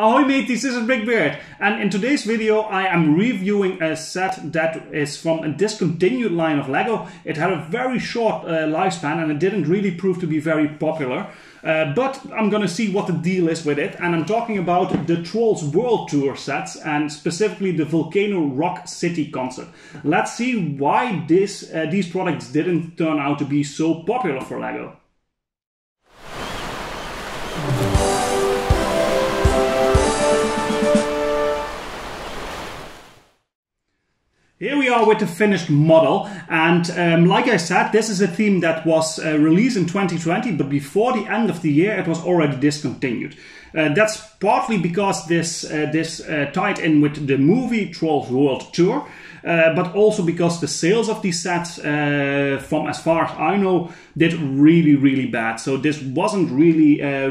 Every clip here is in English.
Ahoy mateys, this is BrickBeard, and in today's video I am reviewing a set that is from a discontinued line of LEGO. It had a very short lifespan and it didn't really prove to be very popular. But I'm gonna see what the deal is with it, and I'm talking about the Trolls World Tour sets and specifically the Volcano Rock City Concert. Let's see why these products didn't turn out to be so popular for LEGO. Here we are with the finished model, and like I said, this is a theme that was released in 2020, but before the end of the year it was already discontinued. That's partly because this tied in with the movie Trolls World Tour, but also because the sales of these sets, from as far as I know, did really bad. So this wasn't really a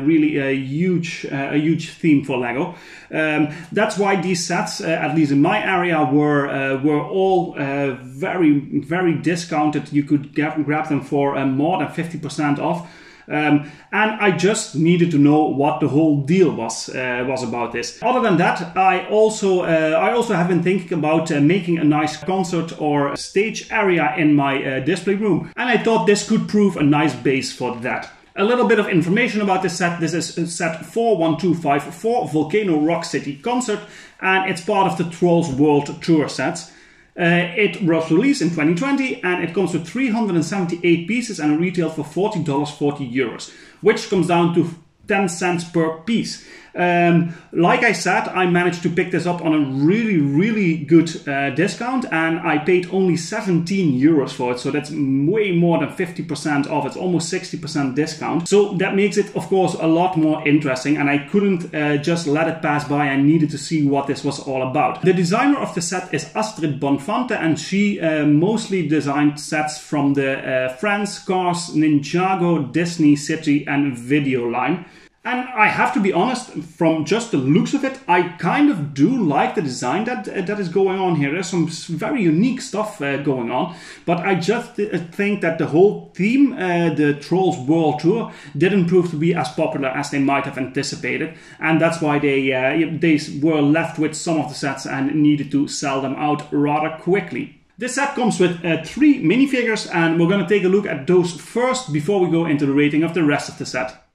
huge theme for LEGO. That's why these sets, at least in my area, were all very discounted. You could grab them for more than 50% off. And I just needed to know what the whole deal was about this. Other than that, I also have been thinking about making a nice concert or stage area in my display room, and I thought this could prove a nice base for that. A little bit of information about this set. This is set 41254 Volcano Rock City Concert, and it's part of the Trolls World Tour sets. It was released in 2020 and it comes with 378 pieces and retailed for $40.40, which comes down to 10 cents per piece. Like I said, I managed to pick this up on a really good discount, and I paid only 17 euros for it, so that's way more than 50% off. It's almost 60% discount, so that makes it of course a lot more interesting, and I couldn't just let it pass by. I needed to see what this was all about. The designer of the set is Astrid Bonfante, and she mostly designed sets from the Friends, Cars, Ninjago, Disney City and Video line. And I have to be honest, from just the looks of it, I kind of do like the design that is going on here. There's some very unique stuff going on, but I just think that the whole theme, the Trolls World Tour, didn't prove to be as popular as they might have anticipated, and that's why they were left with some of the sets and needed to sell them out rather quickly. This set comes with 3 minifigures, and we're going to take a look at those first before we go into the rating of the rest of the set.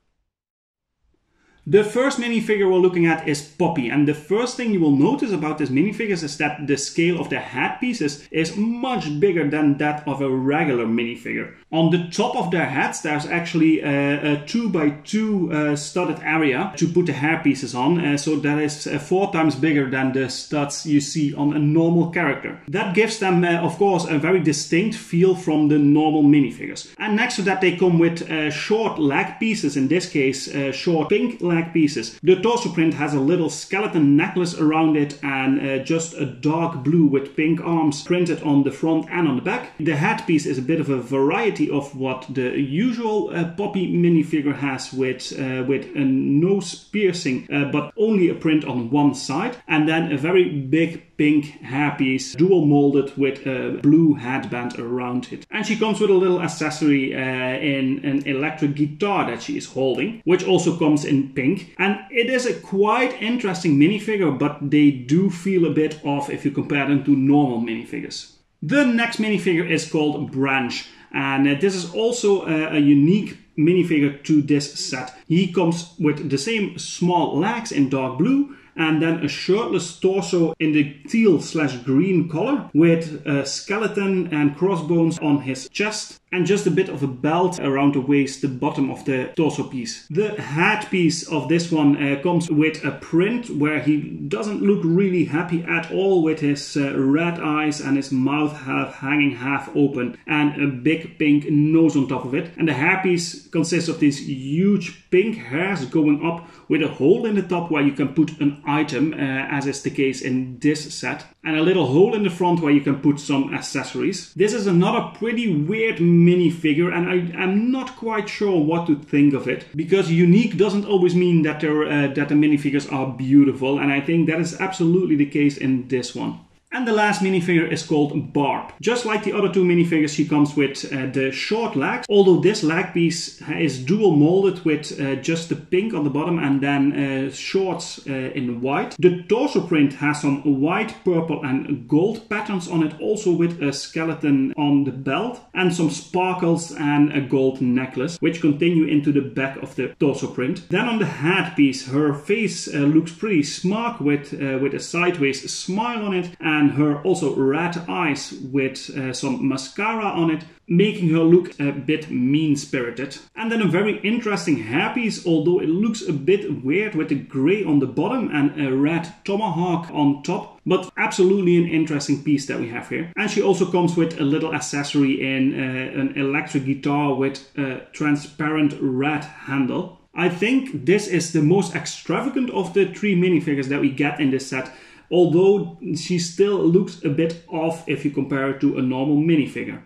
The first minifigure we're looking at is Poppy, and the first thing you will notice about this minifigure is that the scale of the head pieces is much bigger than that of a regular minifigure. On the top of their heads there's actually a 2x2 studded area to put the hair pieces on, so that is 4 times bigger than the studs you see on a normal character. That gives them of course a very distinct feel from the normal minifigures. And next to that they come with short leg pieces, in this case short pink leg pieces. The torso print has a little skeleton necklace around it and just a dark blue with pink arms printed on the front and on the back. The headpiece is a bit of a variety of what the usual Poppy minifigure has, with a nose piercing but only a print on one side, and then a very big pink hairpiece, dual molded with a blue headband around it. And she comes with a little accessory in an electric guitar that she is holding, which also comes in pink. And it is a quite interesting minifigure, but they do feel a bit off if you compare them to normal minifigures. The next minifigure is called Branch, and this is also a unique minifigure to this set. He comes with the same small legs in dark blue, and then a shirtless torso in the teal/green color with a skeleton and crossbones on his chest, and just a bit of a belt around the waist, the bottom of the torso piece. The headpiece of this one comes with a print where he doesn't look really happy at all, with his red eyes and his mouth hanging half open and a big pink nose on top of it. And the hairpiece consists of these huge pink hairs going up with a hole in the top where you can put an item, as is the case in this set, and a little hole in the front where you can put some accessories. This is another pretty weird minifigure, and I'm not quite sure what to think of it, because unique doesn't always mean that the minifigures are beautiful, and I think that is absolutely the case in this one. And the last minifigure is called Barb. Just like the other two minifigures, she comes with the short legs, although this leg piece is dual molded with just the pink on the bottom and then shorts in white. The torso print has some white, purple and gold patterns on it, also with a skeleton on the belt and some sparkles and a gold necklace, which continue into the back of the torso print. Then on the head piece, her face looks pretty smug with a sideways smile on it, and her also red eyes with some mascara on it, making her look a bit mean-spirited. And then a very interesting hairpiece, although it looks a bit weird with the grey on the bottom and a red tomahawk on top, but absolutely an interesting piece that we have here. And she also comes with a little accessory in an electric guitar with a transparent red handle. I think this is the most extravagant of the three minifigures that we get in this set, although she still looks a bit off if you compare it to a normal minifigure.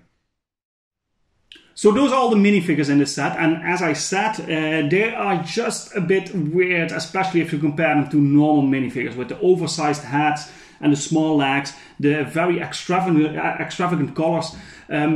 So those are all the minifigures in the set, and as I said, they are just a bit weird, especially if you compare them to normal minifigures with the oversized heads and the small legs, the very extravagant colors,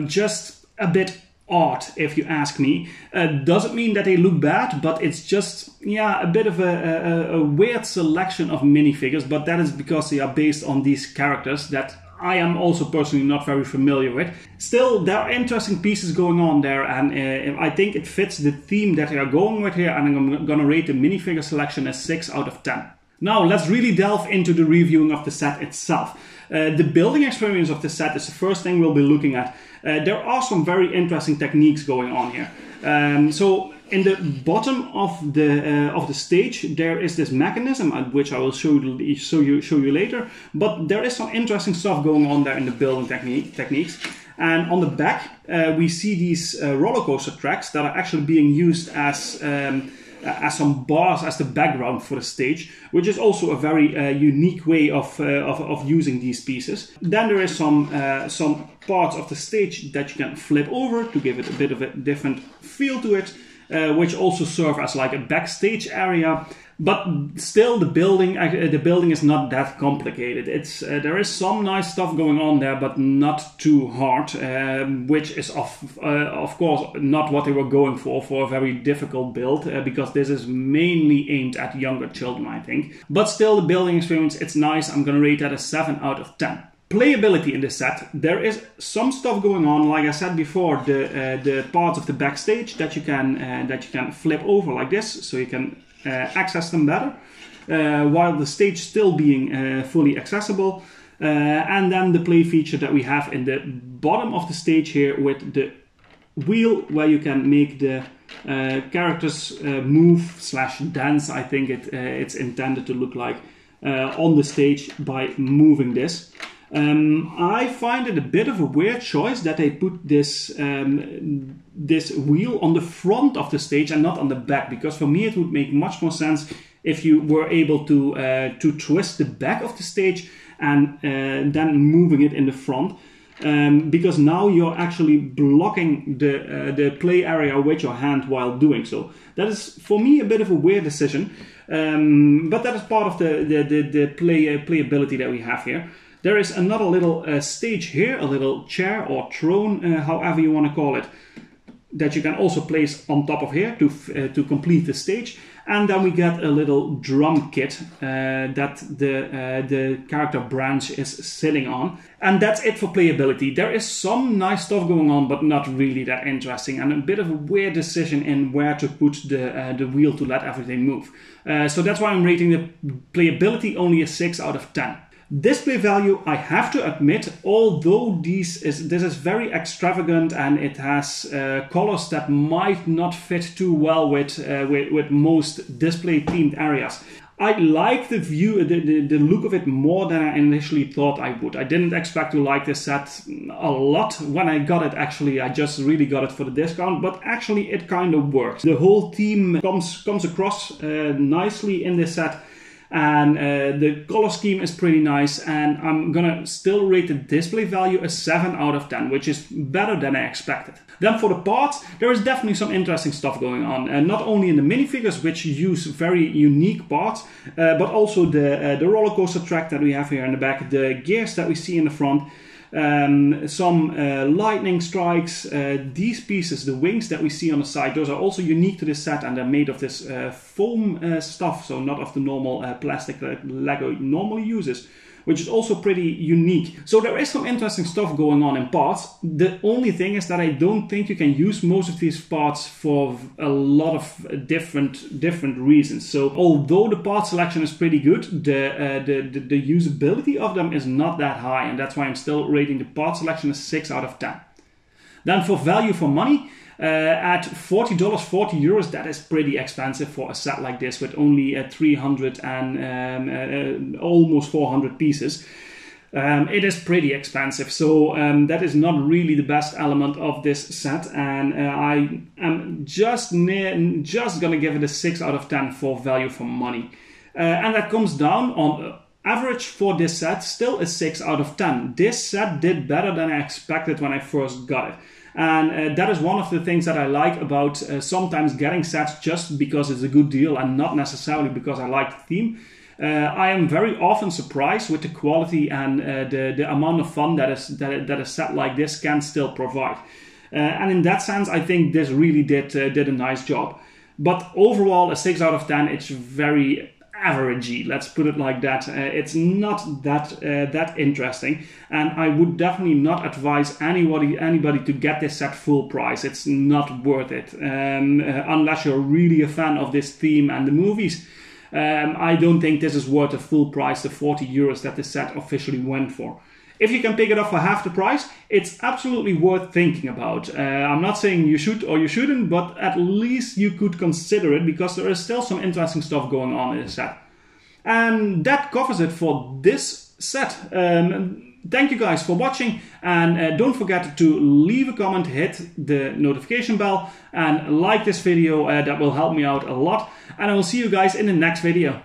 just a bit odd if you ask me. Doesn't mean that they look bad, but it's just, yeah, a bit of a weird selection of minifigures, but that is because they are based on these characters that I am also personally not very familiar with. Still, there are interesting pieces going on there, and I think it fits the theme that they are going with here, and I'm gonna rate the minifigure selection as 6 out of 10. Now, let's really delve into the reviewing of the set itself. The building experience of the set is the first thing we'll be looking at. There are some very interesting techniques going on here. So in the bottom of the stage, there is this mechanism, which I will show you later. But there is some interesting stuff going on there in the building techniques. And on the back, we see these roller coaster tracks that are actually being used as some bars as the background for the stage, which is also a very unique way of using these pieces. Then there is some parts of the stage that you can flip over to give it a bit of a different feel to it, which also serve as like a backstage area. But still, the building is not that complicated. There is some nice stuff going on there, but not too hard, which is of course not what they were going for a very difficult build, because this is mainly aimed at younger children, I think. But still, the building experience, it's nice. I'm gonna rate that a 7 out of 10. Playability in this set, there is some stuff going on, like I said before, the parts of the backstage that you can flip over like this, so you can access them better, while the stage still being fully accessible. And then the play feature that we have in the bottom of the stage here with the wheel, where you can make the characters move/dance. I think it's intended to look like on the stage by moving this. I find it a bit of a weird choice that they put this this wheel on the front of the stage and not on the back, because for me it would make much more sense if you were able to twist the back of the stage and then moving it in the front, because now you're actually blocking the play area with your hand while doing so. That is for me a bit of a weird decision, but that is part of the playability that we have here. There is another little stage here, a little chair or throne, however you want to call it, that you can also place on top of here to complete the stage. And then we get a little drum kit that the character Branch is sitting on. And that's it for playability. There is some nice stuff going on, but not really that interesting, and a bit of a weird decision in where to put the wheel to let everything move. So that's why I'm rating the playability only a 6 out of 10. Display value, I have to admit, although this is very extravagant and it has colors that might not fit too well with most display themed areas, I like the view, the look of it more than I initially thought I would. I didn't expect to like this set a lot. When I got it, actually, I just really got it for the discount, but actually it kind of works. The whole theme comes across nicely in this set. and the color scheme is pretty nice, and I'm gonna still rate the display value a 7 out of 10, which is better than I expected. Then for the parts, there is definitely some interesting stuff going on, and not only in the minifigures, which use very unique parts, but also the roller coaster track that we have here in the back, the gears that we see in the front, some lightning strikes, these pieces, the wings that we see on the side, those are also unique to this set, and they're made of this foam stuff, so not of the normal plastic that Lego normally uses, which is also pretty unique. So there is some interesting stuff going on in parts. The only thing is that I don't think you can use most of these parts for a lot of different reasons. So although the part selection is pretty good, the usability of them is not that high, and that's why I'm still rating the part selection a 6 out of 10. Then for value for money, at $40, 40 euros, that is pretty expensive for a set like this with only 300 and almost 400 pieces. It is pretty expensive, so that is not really the best element of this set, and I am just gonna give it a 6 out of 10 for value for money. And that comes down on average for this set, still a 6 out of 10. This set did better than I expected when I first got it. And that is one of the things that I like about sometimes getting sets just because it's a good deal and not necessarily because I like the theme. I am very often surprised with the quality and the amount of fun that a set like this can still provide. And in that sense, I think this really did a nice job. But overall, a 6 out of 10, it's very averagey, let's put it like that. It's not that interesting, and I would definitely not advise anybody to get this set full price. It's not worth it unless you're really a fan of this theme and the movies. I don't think this is worth the full price, the 40 euros that the set officially went for. If you can pick it up for half the price, it's absolutely worth thinking about. I'm not saying you should or you shouldn't, but at least you could consider it because there is still some interesting stuff going on in the set. And that covers it for this set. Thank you guys for watching, and don't forget to leave a comment, hit the notification bell, and like this video. That will help me out a lot. And I will see you guys in the next video.